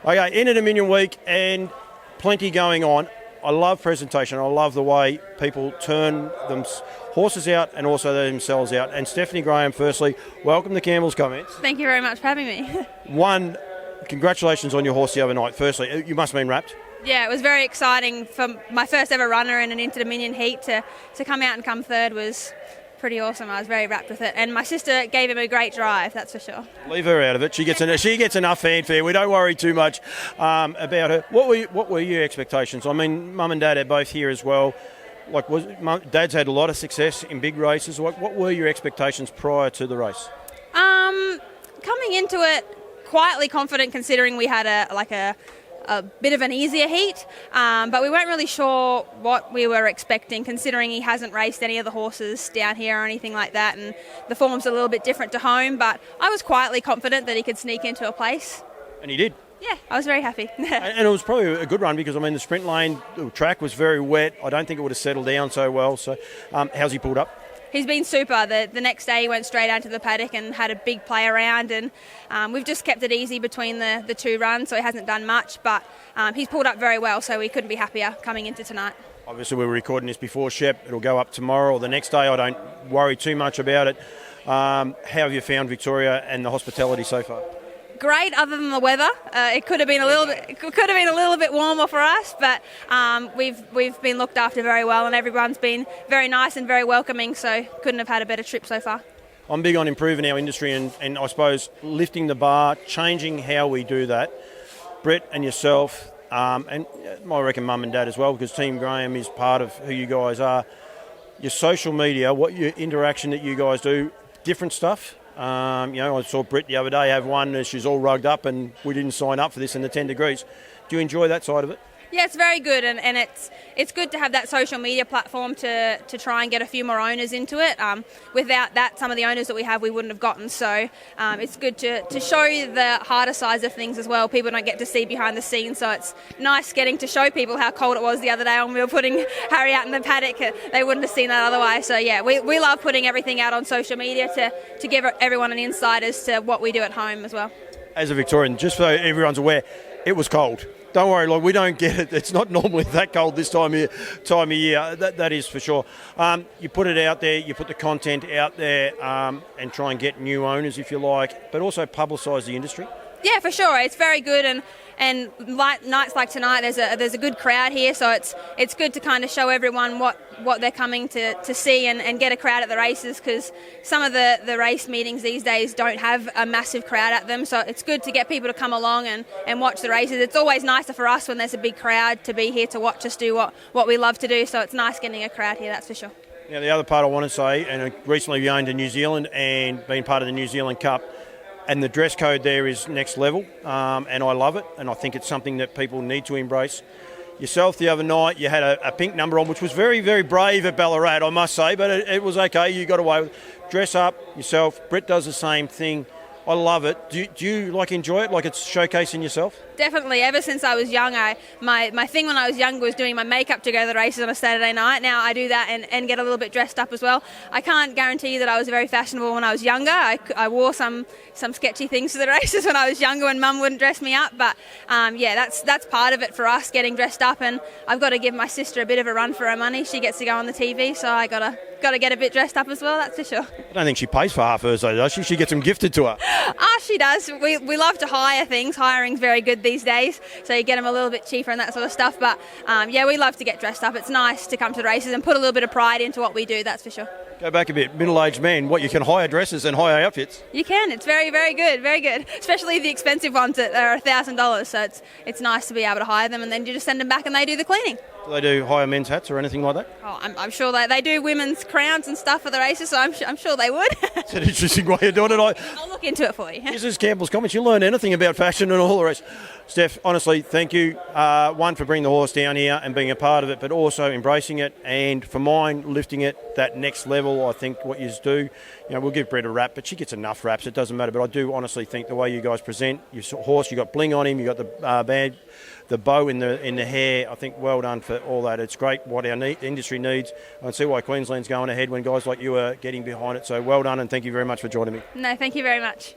Okay, in a Dominion week and plenty going on. I love presentation. I love the way people turn them horses out and also themselves out. And Stephanie Graham, firstly, welcome to Campbell's Comments. Thank you very much for having me. One, congratulations on your horse the other night. Firstly, you must have been wrapped. Yeah, it was very exciting for my first ever runner in an Inter-Dominion heat to come out and come third was pretty awesome. I was very wrapped with it, and my sister gave him a great drive, that's for sure. Leave her out of it. She gets enough fanfare. We don't worry too much about her. What were your expectations? I mean, Mum and Dad are both here as well. Like, Dad's had a lot of success in big races. What were your expectations prior to the race? Coming into it, quietly confident, considering we had a bit of an easier heat, but we weren't really sure what we were expecting, considering he hasn't raced any of the horses down here or anything like that, and the form's a little bit different to home, but I was quietly confident that he could sneak into a place. And he did. Yeah, I was very happy. And it was probably a good run because, I mean, the sprint lane, the track was very wet. I don't think it would have settled down so well. So how's he pulled up? He's been super. The next day he went straight out to the paddock and had a big play around, and we've just kept it easy between the two runs, so he hasn't done much, but he's pulled up very well, so we couldn't be happier coming into tonight. Obviously we were recording this before Shep. It'll go up tomorrow or the next day. I don't worry too much about it. How have you found Victoria and the hospitality so far? Great, other than the weather. It could have been a little bit warmer for us, but we've been looked after very well, and everyone's been very nice and very welcoming, so couldn't have had a better trip so far. I'm big on improving our industry and I suppose lifting the bar, changing how we do that. Brett and yourself, and I reckon Mum and Dad as well, because Team Graham is part of who you guys are. Your social media, what your interaction that you guys do, different stuff. I saw Britt the other day have one as she's all rugged up and we didn't sign up for this in the 10 degrees. Do you enjoy that side of it? Yeah, it's very good, and it's good to have that social media platform to try and get a few more owners into it. Without that, some of the owners that we have, we wouldn't have gotten. So it's good to show the harder sides of things as well. People don't get to see behind the scenes, so it's nice getting to show people how cold it was the other day when we were putting Harry out in the paddock. They wouldn't have seen that otherwise. So yeah, we love putting everything out on social media to give everyone an insight as to what we do at home as well. As a Victorian, just so everyone's aware, it was cold. Don't worry, we don't get it. It's not normally that cold this time of year. That is for sure. You put it out there, you put the content out there, and try and get new owners, if you like, but also publicise the industry. Yeah, for sure. It's very good, and nights like tonight, there's a good crowd here, so it's good to kind of show everyone what they're coming to see and get a crowd at the races, because some of the race meetings these days don't have a massive crowd at them, so it's good to get people to come along and watch the races. It's always nicer for us when there's a big crowd to be here to watch us do what we love to do, so it's nice getting a crowd here, that's for sure. Now, the other part I want to say, and recently we owned in New Zealand and been part of the New Zealand Cup, and the dress code there is next level, and I love it, and I think it's something that people need to embrace. Yourself the other night, you had a pink number on, which was very, very brave at Ballarat, I must say, but it was okay. You got away with it. Dress up yourself. Brett does the same thing. I love it. Do you enjoy it? Like it's showcasing yourself? Definitely. Ever since I was young, my thing when I was younger was doing my makeup to go to the races on a Saturday night. Now I do that and get a little bit dressed up as well. I can't guarantee you that I was very fashionable when I was younger. I wore some sketchy things to the races when I was younger when Mum wouldn't dress me up. But that's part of it for us, getting dressed up. And I've got to give my sister a bit of a run for her money. She gets to go on the TV, so I got to get a bit dressed up as well, that's for sure. I don't think she pays for half hers though, does she? She gets them gifted to her. She does. We love to hire things. Hiring's very good these days, so you get them a little bit cheaper and that sort of stuff. But we love to get dressed up. It's nice to come to the races and put a little bit of pride into what we do, that's for sure. Go back a bit. Middle-aged men, you can hire dresses and hire outfits? You can. It's very, very good. Very good. Especially the expensive ones that are $1,000. So it's nice to be able to hire them, and then you just send them back and they do the cleaning. Do they do hire men's hats or anything like that? Oh, I'm sure they do women's crowns and stuff for the races, so I'm sure they would. It's an interesting way of doing it. I'll look into it for you. This is Campbell's Comments. You learn anything about fashion and all the rest. Steph, honestly, thank you. One, for bringing the horse down here and being a part of it, but also embracing it, and for mine, lifting it that next level. I think what you do, we'll give Brett a wrap, but she gets enough wraps. It doesn't matter. But I do honestly think the way you guys present your horse, you got bling on him, you got the band, the bow in the hair. I think well done for all that. It's great what our industry needs. I can see why Queensland's going ahead when guys like you are getting behind it. So well done, and thank you very much for joining me. No, thank you very much.